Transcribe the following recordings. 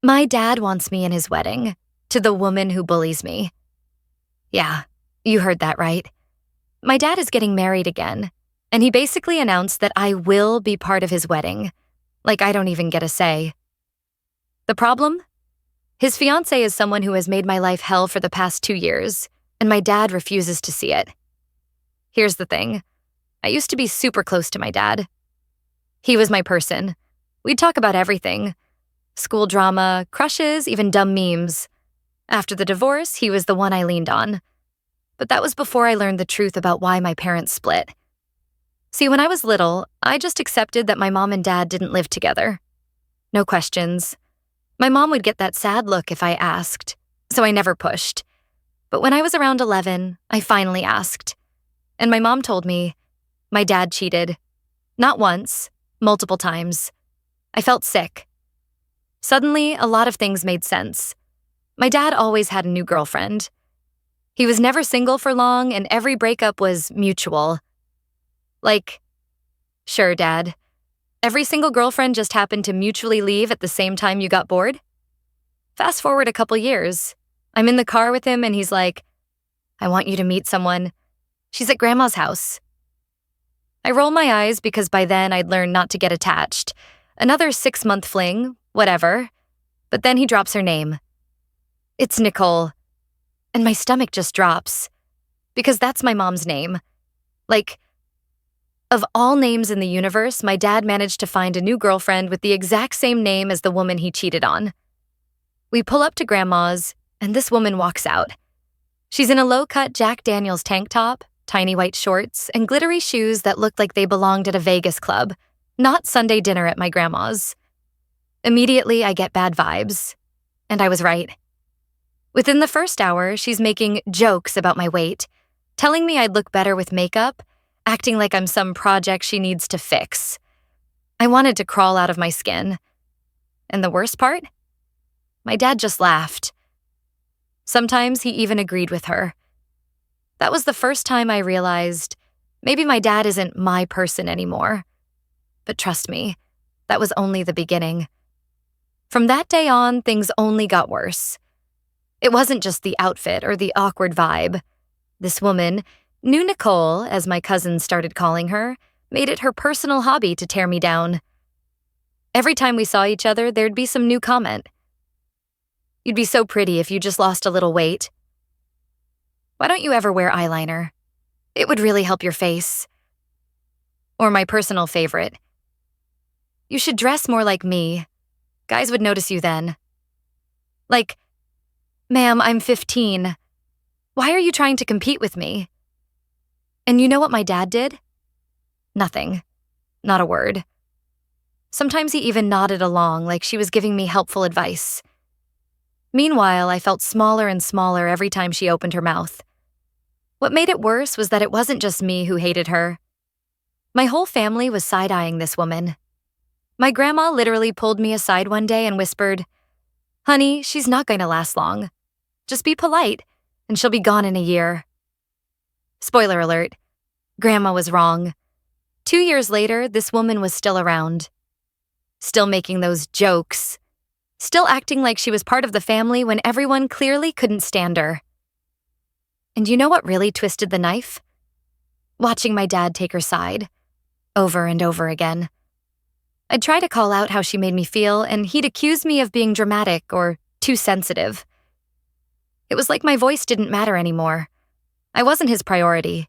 My dad wants me in his wedding, to the woman who bullies me. Yeah, you heard that right. My dad is getting married again, and he basically announced that I will be part of his wedding. Like I don't even get a say. The problem? His fiancée is someone who has made my life hell for the past 2 years, and my dad refuses to see it. Here's the thing. I used to be super close to my dad. He was my person. We'd talk about everything. School drama, crushes, even dumb memes. After the divorce, he was the one I leaned on. But that was before I learned the truth about why my parents split. See, when I was little, I just accepted that my mom and dad didn't live together. No questions. My mom would get that sad look if I asked, so I never pushed. But when I was around 11, I finally asked. And my mom told me, my dad cheated. Not once, multiple times. I felt sick. Suddenly, a lot of things made sense. My dad always had a new girlfriend. He was never single for long, and every breakup was mutual. Like, sure, Dad. Every single girlfriend just happened to mutually leave at the same time you got bored? Fast forward a couple years. I'm in the car with him, and he's like, I want you to meet someone. She's at Grandma's house. I roll my eyes because by then I'd learned not to get attached. Another 6-month fling, whatever. But then he drops her name. It's Nicole. And my stomach just drops. Because that's my mom's name. Like, of all names in the universe, my dad managed to find a new girlfriend with the exact same name as the woman he cheated on. We pull up to Grandma's, and this woman walks out. She's in a low-cut Jack Daniels tank top, tiny white shorts, and glittery shoes that looked like they belonged at a Vegas club, not Sunday dinner at my grandma's. Immediately, I get bad vibes. And I was right. Within the first hour, she's making jokes about my weight, telling me I'd look better with makeup, acting like I'm some project she needs to fix. I wanted to crawl out of my skin. And the worst part? My dad just laughed. Sometimes he even agreed with her. That was the first time I realized maybe my dad isn't my person anymore. But trust me, that was only the beginning. From that day on, things only got worse. It wasn't just the outfit or the awkward vibe. This woman, New Nicole, as my cousins started calling her, made it her personal hobby to tear me down. Every time we saw each other, there'd be some new comment. You'd be so pretty if you just lost a little weight. Why don't you ever wear eyeliner? It would really help your face. Or my personal favorite. You should dress more like me. Guys would notice you then. Like, ma'am, I'm 15. Why are you trying to compete with me? And you know what my dad did? Nothing. Not a word. Sometimes he even nodded along like she was giving me helpful advice. Meanwhile, I felt smaller and smaller every time she opened her mouth. What made it worse was that it wasn't just me who hated her. My whole family was side-eyeing this woman. My grandma literally pulled me aside one day and whispered, Honey, she's not going to last long. Just be polite, and she'll be gone in a year. Spoiler alert, Grandma was wrong. 2 years later, this woman was still around. Still making those jokes. Still acting like she was part of the family when everyone clearly couldn't stand her. And you know what really twisted the knife? Watching my dad take her side, over and over again. I'd try to call out how she made me feel, and he'd accuse me of being dramatic or too sensitive. It was like my voice didn't matter anymore. I wasn't his priority.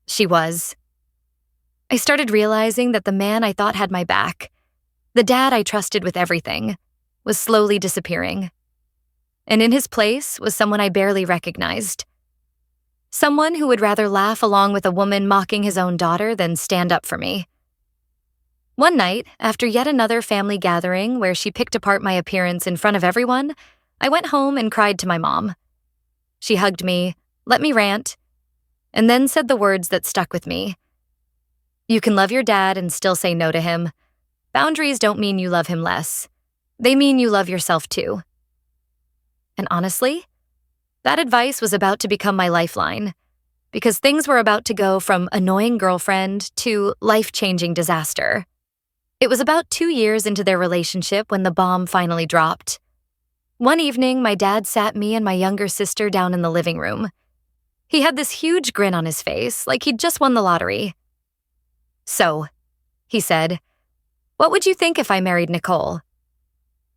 She was. I started realizing that the man I thought had my back, the dad I trusted with everything, was slowly disappearing. And in his place was someone I barely recognized. Someone who would rather laugh along with a woman mocking his own daughter than stand up for me. One night, after yet another family gathering where she picked apart my appearance in front of everyone, I went home and cried to my mom. She hugged me, let me rant, and then said the words that stuck with me. You can love your dad and still say no to him. Boundaries don't mean you love him less. They mean you love yourself too. And honestly, that advice was about to become my lifeline, because things were about to go from annoying girlfriend to life-changing disaster. It was about 2 years into their relationship when the bomb finally dropped. One evening, my dad sat me and my younger sister down in the living room. He had this huge grin on his face, like he'd just won the lottery. "So," he said, "what would you think if I married Nicole?"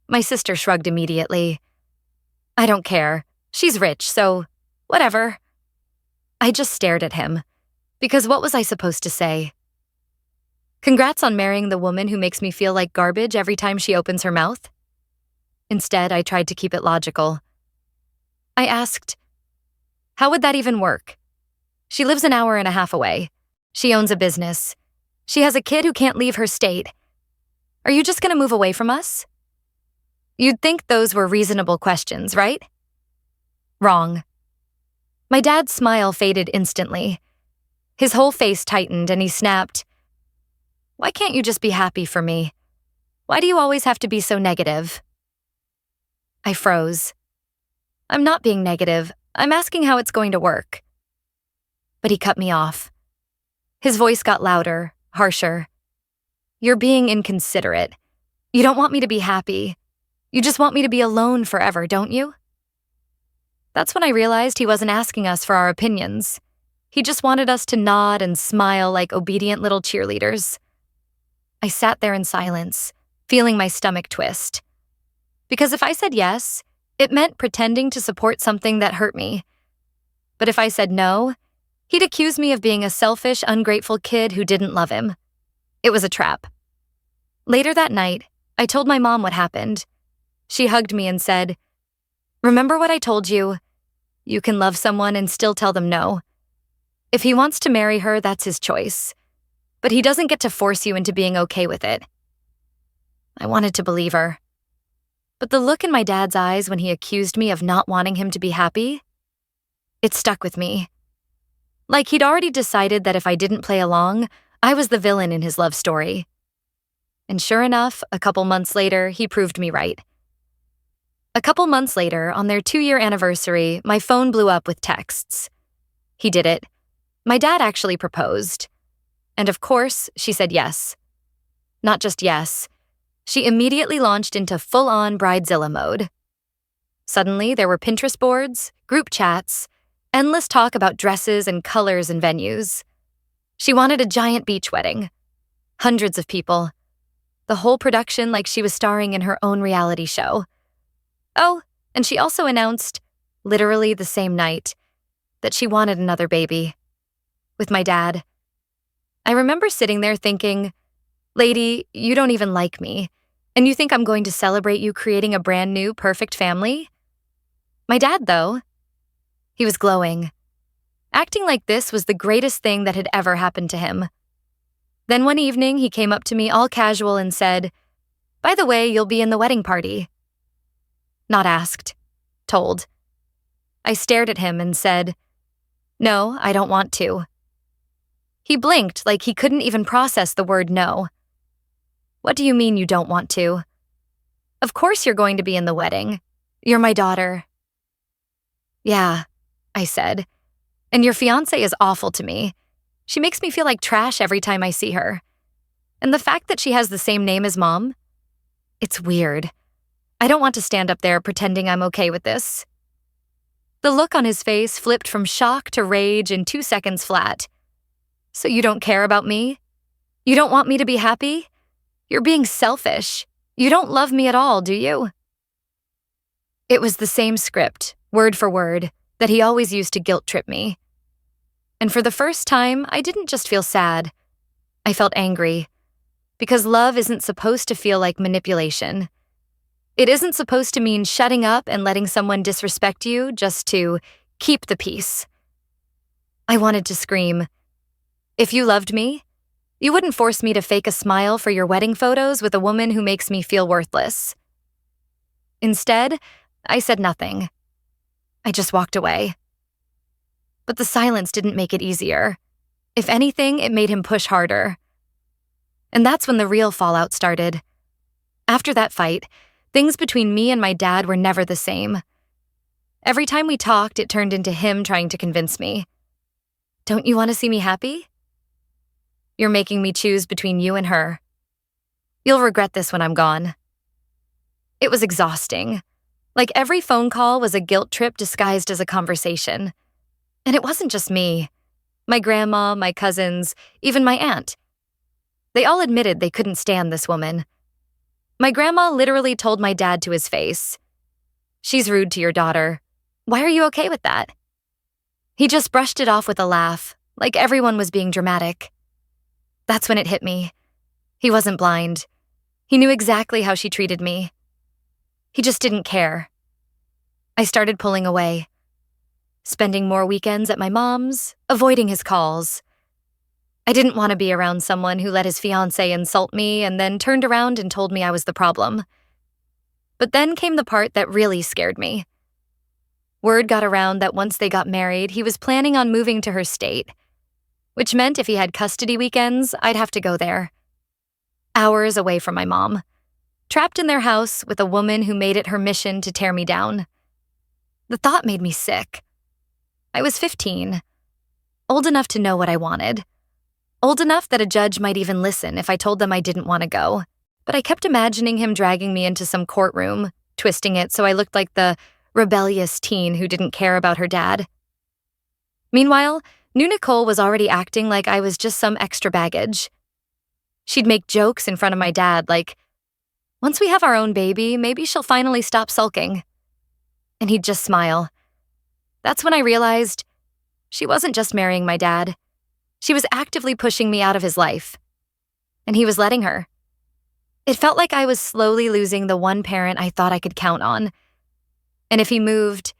My sister shrugged immediately. "I don't care. She's rich, so whatever." I just stared at him, because what was I supposed to say? Congrats on marrying the woman who makes me feel like garbage every time she opens her mouth? Instead, I tried to keep it logical. I asked, "How would that even work? She lives an hour and a half away. She owns a business. She has a kid who can't leave her state. Are you just going to move away from us?" You'd think those were reasonable questions, right? Wrong. My dad's smile faded instantly. His whole face tightened and he snapped, "Why can't you just be happy for me? Why do you always have to be so negative?" I froze. "I'm not being negative. I'm asking how it's going to work." But he cut me off. His voice got louder, harsher. "You're being inconsiderate. You don't want me to be happy. You just want me to be alone forever, don't you?" That's when I realized he wasn't asking us for our opinions. He just wanted us to nod and smile like obedient little cheerleaders. I sat there in silence, feeling my stomach twist. Because if I said yes, it meant pretending to support something that hurt me. But if I said no, he'd accuse me of being a selfish, ungrateful kid who didn't love him. It was a trap. Later that night, I told my mom what happened. She hugged me and said, "Remember what I told you? You can love someone and still tell them no. If he wants to marry her, that's his choice. But he doesn't get to force you into being okay with it." I wanted to believe her. But the look in my dad's eyes when he accused me of not wanting him to be happy, it stuck with me. Like he'd already decided that if I didn't play along, I was the villain in his love story. And sure enough, a couple months later, he proved me right. A couple months later, on their 2-year anniversary, my phone blew up with texts. He did it. My dad actually proposed. And of course, she said yes. Not just yes. She immediately launched into full-on bridezilla mode. Suddenly, there were Pinterest boards, group chats, endless talk about dresses and colors and venues. She wanted a giant beach wedding. Hundreds of people. The whole production like she was starring in her own reality show. Oh, and she also announced, literally the same night, that she wanted another baby. With my dad. I remember sitting there thinking, "Lady, you don't even like me, and you think I'm going to celebrate you creating a brand new, perfect family?" My dad, though, he was glowing. Acting like this was the greatest thing that had ever happened to him. Then one evening, he came up to me all casual and said, "By the way, you'll be in the wedding party." Not asked. Told. I stared at him and said, "No, I don't want to." He blinked like he couldn't even process the word no. "What do you mean you don't want to?" "Of course you're going to be in the wedding. You're my daughter." "Yeah," I said, "and your fiancée is awful to me. She makes me feel like trash every time I see her. And the fact that she has the same name as Mom, it's weird. I don't want to stand up there pretending I'm okay with this." The look on his face flipped from shock to rage in 2 seconds flat. "So you don't care about me? You don't want me to be happy? You're being selfish. You don't love me at all, do you?" It was the same script, word for word, that he always used to guilt trip me. And for the first time, I didn't just feel sad. I felt angry. Because love isn't supposed to feel like manipulation. It isn't supposed to mean shutting up and letting someone disrespect you just to keep the peace. I wanted to scream, "If you loved me, you wouldn't force me to fake a smile for your wedding photos with a woman who makes me feel worthless." Instead, I said nothing. I just walked away. But the silence didn't make it easier. If anything, it made him push harder. And that's when the real fallout started. After that fight, things between me and my dad were never the same. Every time we talked, it turned into him trying to convince me. "Don't you want to see me happy? You're making me choose between you and her. You'll regret this when I'm gone." It was exhausting. Like every phone call was a guilt trip disguised as a conversation. And it wasn't just me. My grandma, my cousins, even my aunt. They all admitted they couldn't stand this woman. My grandma literally told my dad to his face, "She's rude to your daughter. Why are you okay with that?" He just brushed it off with a laugh, like everyone was being dramatic. That's when it hit me. He wasn't blind. He knew exactly how she treated me. He just didn't care. I started pulling away, spending more weekends at my mom's, avoiding his calls. I didn't want to be around someone who let his fiancée insult me and then turned around and told me I was the problem. But then came the part that really scared me. Word got around that once they got married, he was planning on moving to her state, which meant if he had custody weekends, I'd have to go there. Hours away from my mom, trapped in their house with a woman who made it her mission to tear me down. The thought made me sick. I was 15, old enough to know what I wanted. Old enough that a judge might even listen if I told them I didn't want to go. But I kept imagining him dragging me into some courtroom, twisting it so I looked like the rebellious teen who didn't care about her dad. Meanwhile, new Nicole was already acting like I was just some extra baggage. She'd make jokes in front of my dad like, "Once we have our own baby, maybe she'll finally stop sulking." And he'd just smile. That's when I realized she wasn't just marrying my dad. She was actively pushing me out of his life. And he was letting her. It felt like I was slowly losing the one parent I thought I could count on. And if he moved,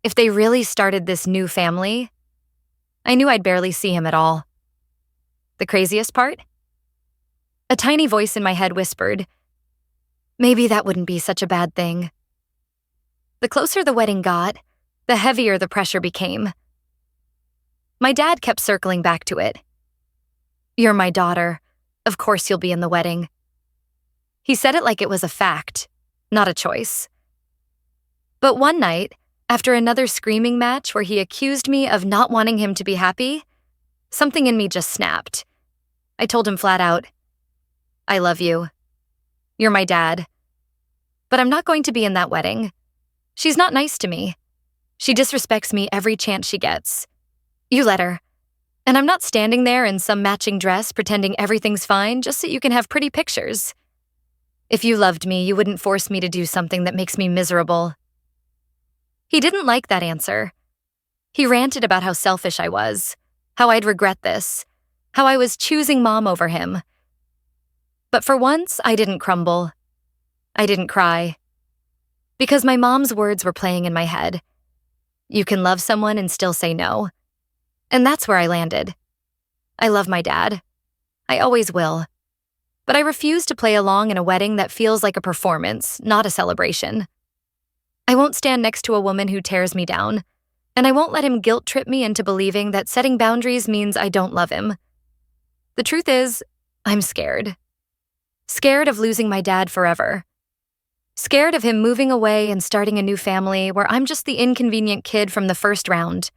if they really started this new family, I knew I'd barely see him at all. The craziest part? A tiny voice in my head whispered, "Maybe that wouldn't be such a bad thing." The closer the wedding got, the heavier the pressure became. My dad kept circling back to it. "You're my daughter. Of course you'll be in the wedding." He said it like it was a fact, not a choice. But one night, after another screaming match where he accused me of not wanting him to be happy, something in me just snapped. I told him flat out, "I love you. You're my dad. But I'm not going to be in that wedding. She's not nice to me. She disrespects me every chance she gets. You let her. And I'm not standing there in some matching dress pretending everything's fine just so you can have pretty pictures. If you loved me, you wouldn't force me to do something that makes me miserable." He didn't like that answer. He ranted about how selfish I was, how I'd regret this, how I was choosing mom over him. But for once, I didn't crumble. I didn't cry. Because my mom's words were playing in my head. You can love someone and still say no. And that's where I landed. I love my dad. I always will. But I refuse to play along in a wedding that feels like a performance, not a celebration. I won't stand next to a woman who tears me down, and I won't let him guilt trip me into believing that setting boundaries means I don't love him. The truth is, I'm scared. Scared of losing my dad forever. Scared of him moving away and starting a new family where I'm just the inconvenient kid from the first round.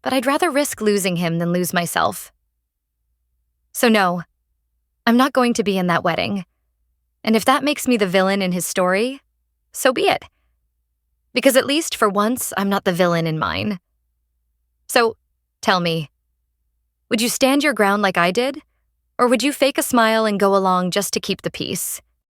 But I'd rather risk losing him than lose myself. So no, I'm not going to be in that wedding. And if that makes me the villain in his story, so be it. Because at least for once, I'm not the villain in mine. So, tell me, would you stand your ground like I did? Or would you fake a smile and go along just to keep the peace?